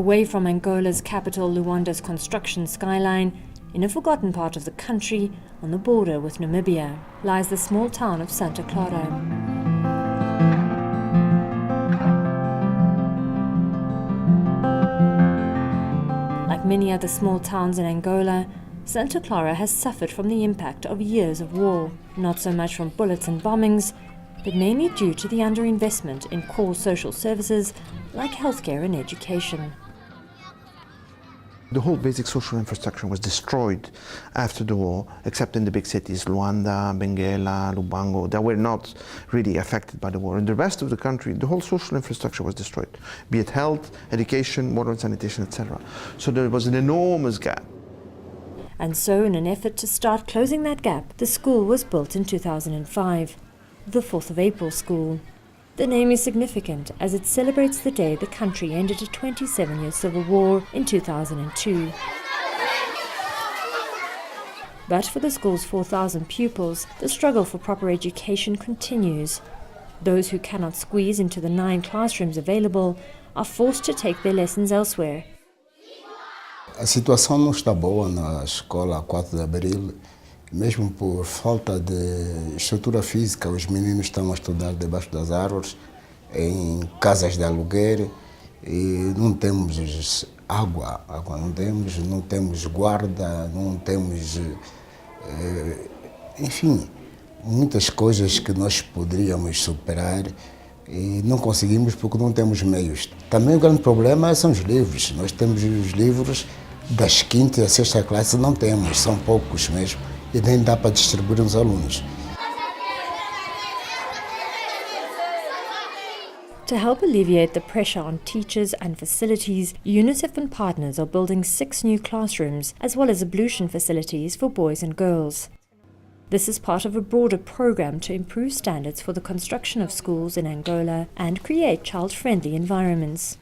Away from Angola's capital Luanda's construction skyline, in a forgotten part of the country, on the border with Namibia, lies the small town of Santa Clara. Like many other small towns in Angola, Santa Clara has suffered from the impact of years of war, not so much from bullets and bombings, but mainly due to the underinvestment in core social services like healthcare and education. The whole basic social infrastructure was destroyed after the war, except in the big cities, Luanda, Benguela, Lubango, that were not really affected by the war. In the rest of the country, the whole social infrastructure was destroyed, be it health, education, water and sanitation, etc. So there was an enormous gap. And so, in an effort to start closing that gap, the school was built in 2005, the 4th of April School. The name is significant as it celebrates the day the country ended a 27-year civil war in 2002. But for the school's 4,000 pupils, the struggle for proper education continues. Those who cannot squeeze into the 9 classrooms available are forced to take their lessons elsewhere. A situação não está boa na escola 4 de Abril. Mesmo por falta de estrutura física, os meninos estão a estudar debaixo das árvores, em casas de aluguer, e não temos água não temos guarda, não temos, enfim, muitas coisas que nós poderíamos superar e não conseguimos porque não temos meios. Também o grande problema são os livros. Nós temos os livros das 5ª à 6ª classe, não temos, são poucos mesmo. E nem dá para distribuir aos alunos. To help alleviate the pressure on teachers and facilities, UNICEF and partners are building 6 new classrooms, as well as ablution facilities for boys and girls. This is part of a broader program to improve standards for the construction of schools in Angola and create child-friendly environments.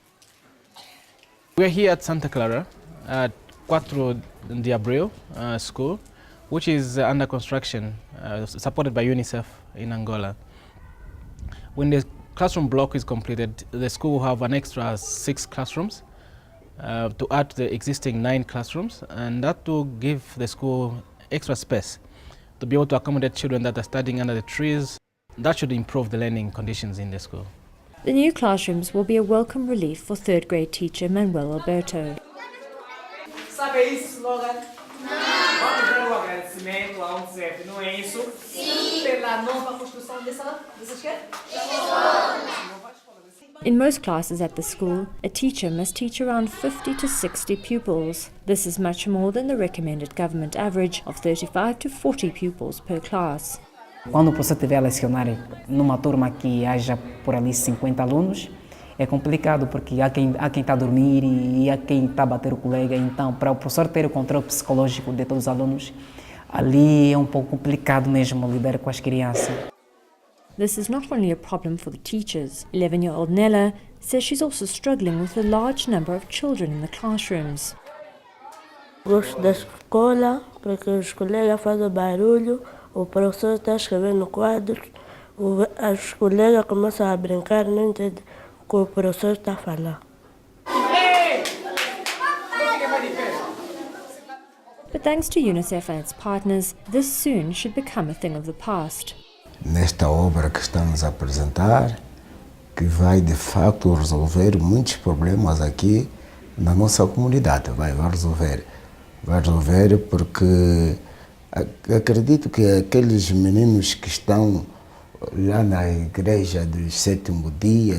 We're here at Santa Clara, at 4 de Abril School, which is under construction, supported by UNICEF in Angola. When the classroom block is completed, the school will have an extra 6 classrooms to add to the existing 9 classrooms, and that will give the school extra space to be able to accommodate children that are studying under the trees. That should improve the learning conditions in the school. The new classrooms will be a welcome relief for 3rd grade teacher Manuel Alberto. Sabe isso, slogan? Vamos dar o agradecimento à UNICEF, não é isso? Sim. Pela nova construção dessa escola? In most classes at the school, a teacher must teach around 50 to 60 pupils. This is much more than the recommended government average of 35 to 40 pupils per class. Quando o professor estiver a lecionar numa turma que haja por ali 50 alunos, é complicado porque há quem está a dormir e há quem está a bater o colega. Então, para o professor ter o controle psicológico de todos os alunos, ali é um pouco complicado mesmo lidar com as crianças. This is not only a problem for the teachers. 11-year-old Nella says she's also struggling with the large number of children in the classrooms. Gosto da escola porque os colegas fazem barulho, o professor está escrevendo no quadro, os colegas começam a brincar, não entendem o que o professor está a falar. But thanks to UNICEF and its partners, this soon should become a thing of the past. Nesta obra que estamos a apresentar, que vai de facto resolver muitos problemas aqui na nossa comunidade, vai resolver porque acredito que aqueles meninos que estão lá na igreja do 7º dia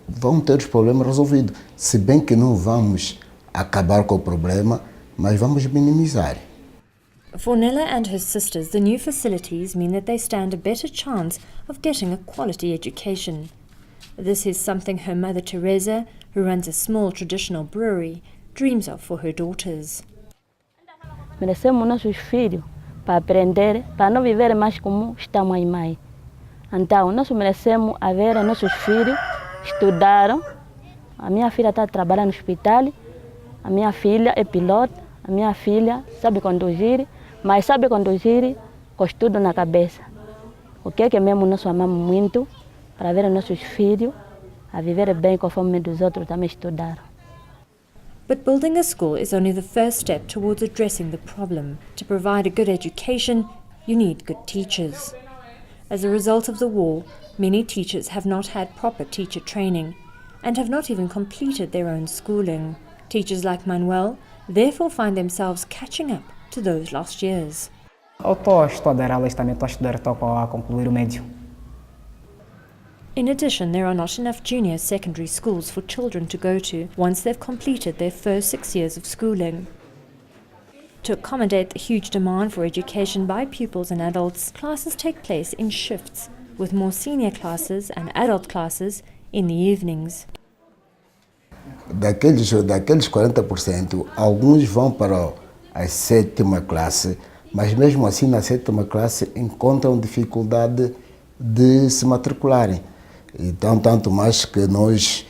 vão ter os problemas resolvidos, se bem que não vamos acabar com o problema, mas vamos minimizar. For Nella and her sisters, the new facilities mean that they stand a better chance of getting a quality education. This is something her mother Teresa, who runs a small traditional brewery, dreams of for her daughters. Merecemos nossos filhos para aprender, para não viver mais como estamos aí mais. Então, nós merecemos ver nossos filhos estudaram. A minha filha está trabalhando no hospital, a minha filha é piloto, a minha filha sabe conduzir, mas sabe conduzir com estudo na cabeça. O que é que mesmo nós amamos muito para ver nossos filhos a viver bem conforme os outros também estudaram. But building a school is only the first step towards addressing the problem. To provide a good education, you need good teachers. As a result of the war, many teachers have not had proper teacher training and have not even completed their own schooling. Teachers like Manuel therefore find themselves catching up to those lost years. Eu estou a estudar aulas também, estou a concluir o médio. In addition, there are not enough junior secondary schools for children to go to once they've completed their first 6 years of schooling. To accommodate the huge demand for education by pupils and adults, classes take place in shifts, with more senior classes and adult classes in the evenings. Daqueles 40%, alguns vão para a 7ª classe, mas mesmo assim na 7ª classe encontram dificuldade de se matricularem. Então, tanto mais que nós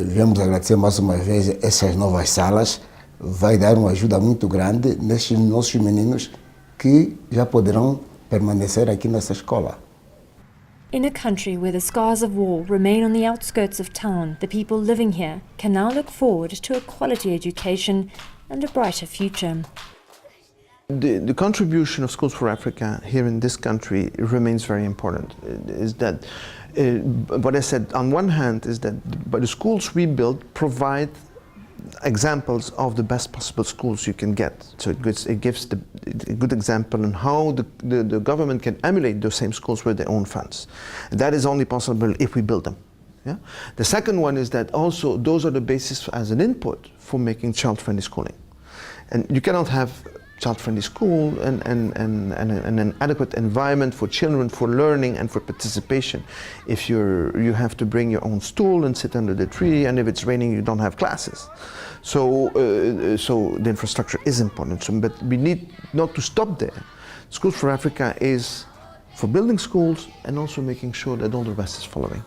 viemos agradecer mais uma vez essas novas salas, vai dar uma ajuda muito grande nesses nossos meninos que já poderão permanecer aqui nessa escola. In a country where the scars of war remain on the outskirts of town, the people living here can now look forward to a quality education and a brighter future. The contribution of Schools for Africa here in this country remains very important. Is that what I said on one hand is that the schools we build provide examples of the best possible schools you can get. So it gives a good example on how the government can emulate those same schools with their own funds. That is only possible if we build them. Yeah? The second one is that also those are the basis as an input for making child-friendly schooling. And you cannot have child-friendly school and an adequate environment for children for learning and for participation if you have to bring your own stool and sit under the tree, and if it's raining you don't have classes. So the infrastructure is important, but we need not to stop there. Schools for Africa is for building schools and also making sure that all the rest is following.